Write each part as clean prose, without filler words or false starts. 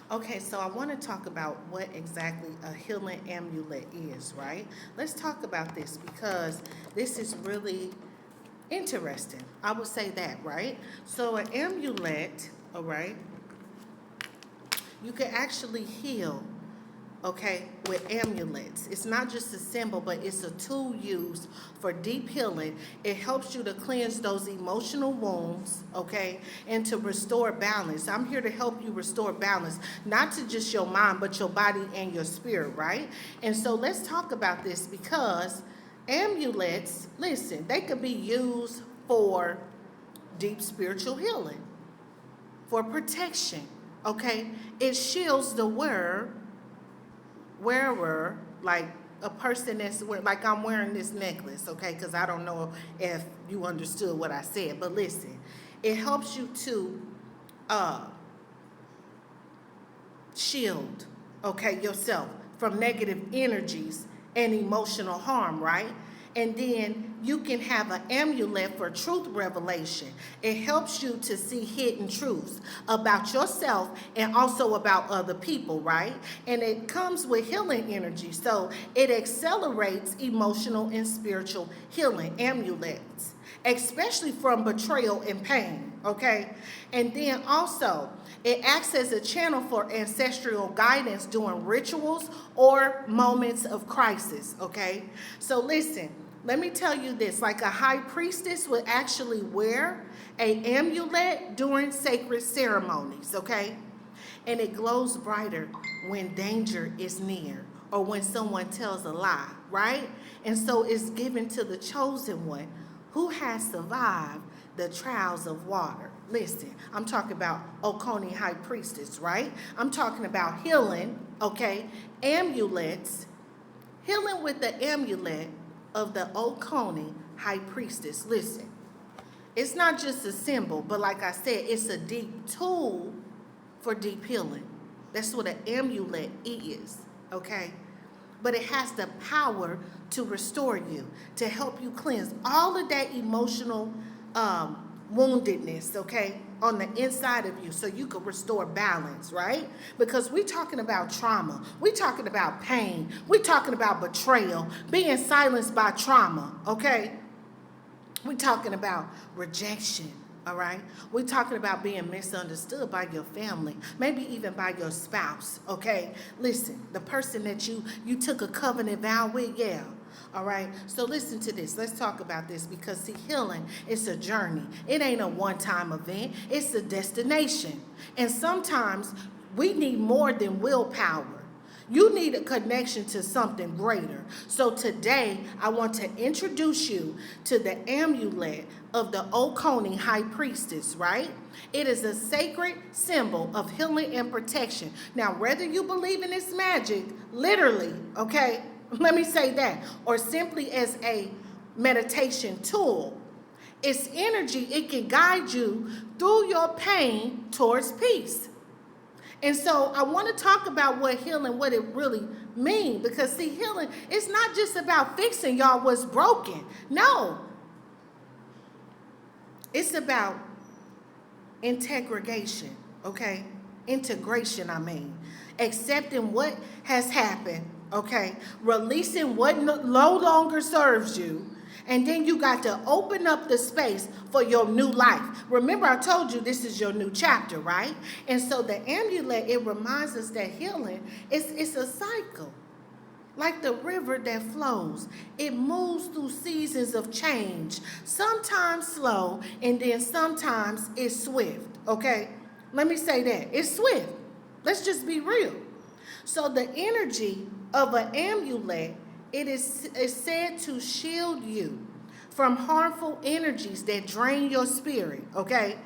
Okay, so I want to talk about what exactly a healing amulet is, right? Let's talk about this because this is really interesting. I would say that, right? So an amulet, all right, you can actually heal, okay, with amulets. It's not just a symbol, but it's a tool used for deep healing. It helps you to cleanse those emotional wounds, okay, and to restore balance. I'm here to help you restore balance, not to just your mind, but your body and your spirit, right? And so let's talk about this because amulets, listen, they could be used for deep spiritual healing, for protection, okay? It shields the wearer, like a person that's like I'm wearing this necklace, okay? Because I don't know if you understood what I said, but listen, it helps you to uh, shield, okay, yourself from negative energies and emotional harm, right? And then you can have an amulet for truth revelation. It helps you to see hidden truths about yourself and also about other people, right? And it comes with healing energy. So it accelerates emotional and spiritual healing, amulets, especially from betrayal and pain, okay? And then also, it acts as a channel for ancestral guidance during rituals or moments of crisis, okay? So listen, let me tell you this, like a high priestess would actually wear an amulet during sacred ceremonies, okay? And it glows brighter when danger is near or when someone tells a lie, right? And so it's given to the chosen one who has survived the trials of water. Listen, I'm talking about Oconee high priestess, right? I'm talking about healing, okay? Amulets, healing with the amulet of the Oconee high priestess. Listen, it's not just a symbol, but like I said, it's a deep tool for deep healing. That's what an amulet is, okay? But it has the power to restore you, to help you cleanse all of that emotional woundedness, okay, on the inside of you so you can restore balance, right? Because we're talking about trauma. We're talking about pain. We're talking about betrayal, being silenced by trauma, okay? We're talking about rejection, all right? We're talking about being misunderstood by your family, maybe even by your spouse, okay? Listen, the person that you took a covenant vow with, yeah. All right, so listen to this. Let's talk about this because, see, healing is a journey. It ain't a one-time event. It's a destination. And sometimes we need more than willpower. You need a connection to something greater. So today, I want to introduce you to the amulet of the Oconee high priestess, right? It is a sacred symbol of healing and protection. Now, whether you believe in its magic, literally, okay, let me say that, or simply as a meditation tool, its energy, it can guide you through your pain towards peace. And so I want to talk about what healing, what it really means, because see, healing, it's not just about fixing y'all what's broken. No, it's about integration, okay? Integration, I mean. Accepting what has happened, okay? Releasing what no longer serves you. And then you got to open up the space for your new life. Remember, I told you this is your new chapter, right? And so the amulet, it reminds us that healing it's a cycle. Like the river that flows, it moves through seasons of change, sometimes slow, and then sometimes it's swift, okay? Let me say that. It's swift. Let's just be real. So the energy of an amulet, it is said to shield you from harmful energies that drain your spirit, okay?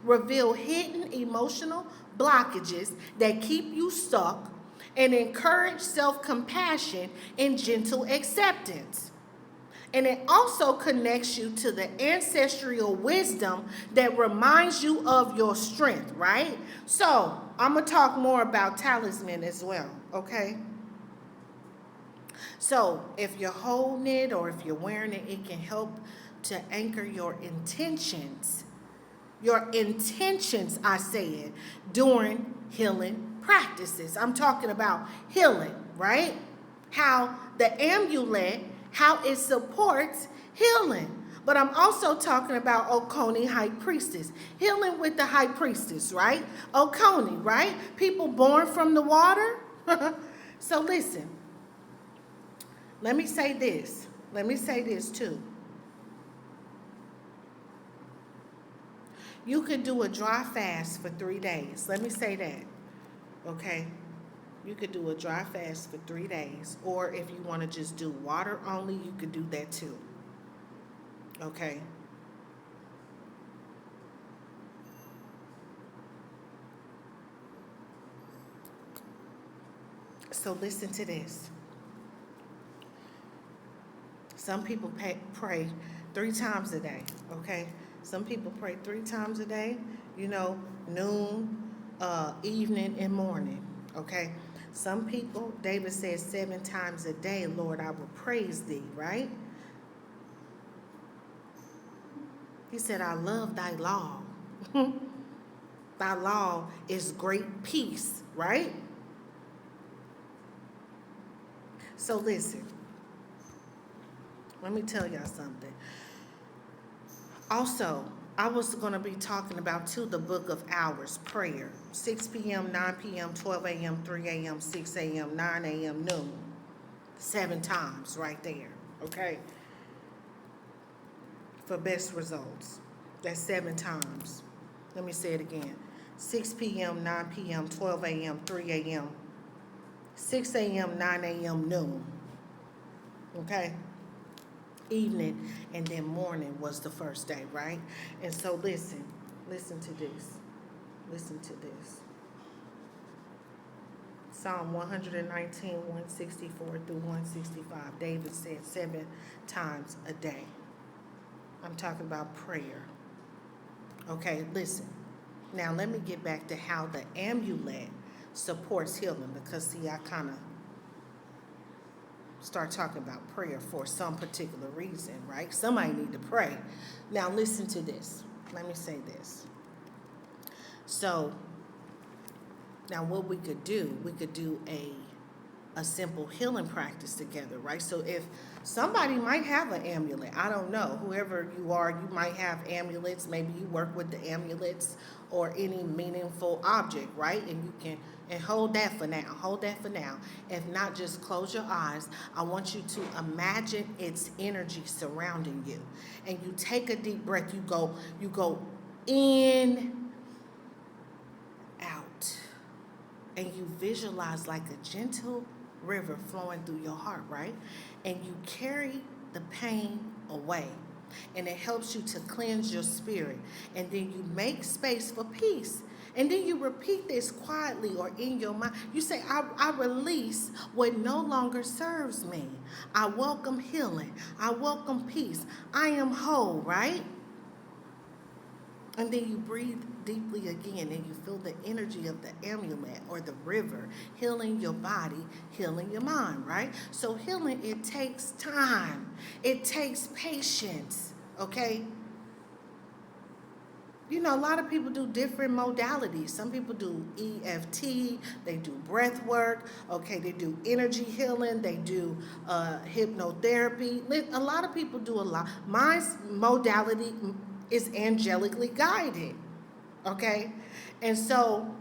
Reveal hidden emotional blockages that keep you stuck, and encourage self-compassion and gentle acceptance. And it also connects you to the ancestral wisdom that reminds you of your strength, right? So I'm going to talk more about talisman as well, okay? So if you're holding it or if you're wearing it, it can help to anchor your intentions. Your intentions, I said, during healing practices. I'm talking about healing, right? How the amulet, how it supports healing. But I'm also talking about Oconee High Priestess, healing with the High Priestess, right? Oconee, right? People born from the water. So listen, let me say this. Let me say this too. You could do a dry fast for 3 days. Let me say that, okay? You could do a dry fast for 3 days. Or if you want to just do water only, you could do that too. Okay? So listen to this. Some people pray 3 times a day, okay? Some people pray 3 times a day, noon, evening, and morning, okay? Some people, David says 7 times a day, Lord, I will praise thee, right? He said, I love thy law. Thy law is great peace, right? So listen, let me tell y'all something. Also, I was going to be talking about, too, the book of hours, prayer. 6 p.m., 9 p.m., 12 a.m., 3 a.m., 6 a.m., 9 a.m., noon. 7 times right there, okay? For best results. That's 7 times. Let me say it again. 6 p.m., 9 p.m., 12 a.m., 3 a.m., 6 a.m., 9 a.m., noon. Okay? Evening and then morning was the first day, right? And so listen to this. Listen to this. Psalm 119, 164 through 165. David said 7 times a day. I'm talking about prayer. Okay, listen. Now let me get back to how the amulet supports healing, because see, I kind of start talking about prayer for some particular reason, right? Somebody need to pray. Now listen to this. Let me say this. So now what we could do a simple healing practice together, right? So if somebody might have an amulet, I don't know, whoever you are, you might have amulets, maybe you work with the amulets or any meaningful object, right? And you can hold that for now. If not, just close your eyes. I want you to imagine its energy surrounding you. And you take a deep breath. You go in, out. And you visualize like a gentle river flowing through your heart, right? And you carry the pain away. And it helps you to cleanse your spirit. And then you make space for peace. And then you repeat this quietly or in your mind. You say, I release what no longer serves me. I welcome healing. I welcome peace. I am whole, right? And then you breathe deeply again and you feel the energy of the amulet or the river healing your body, healing your mind, right? So healing, it takes time. It takes patience, okay? A lot of people do different modalities. Some people do EFT, they do breath work, okay, they do energy healing, they do hypnotherapy. A lot of people do a lot. My modality is angelically guided, okay? And so,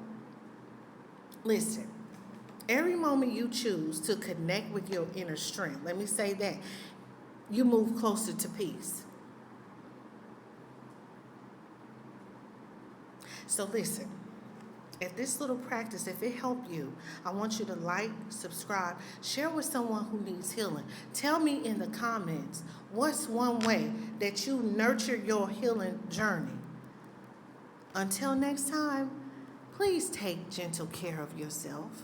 listen, every moment you choose to connect with your inner strength, let me say that, you move closer to peace. So listen, if this little practice, if it helped you, I want you to like, subscribe, share with someone who needs healing. Tell me in the comments, what's one way that you nurture your healing journey? Until next time, please take gentle care of yourself.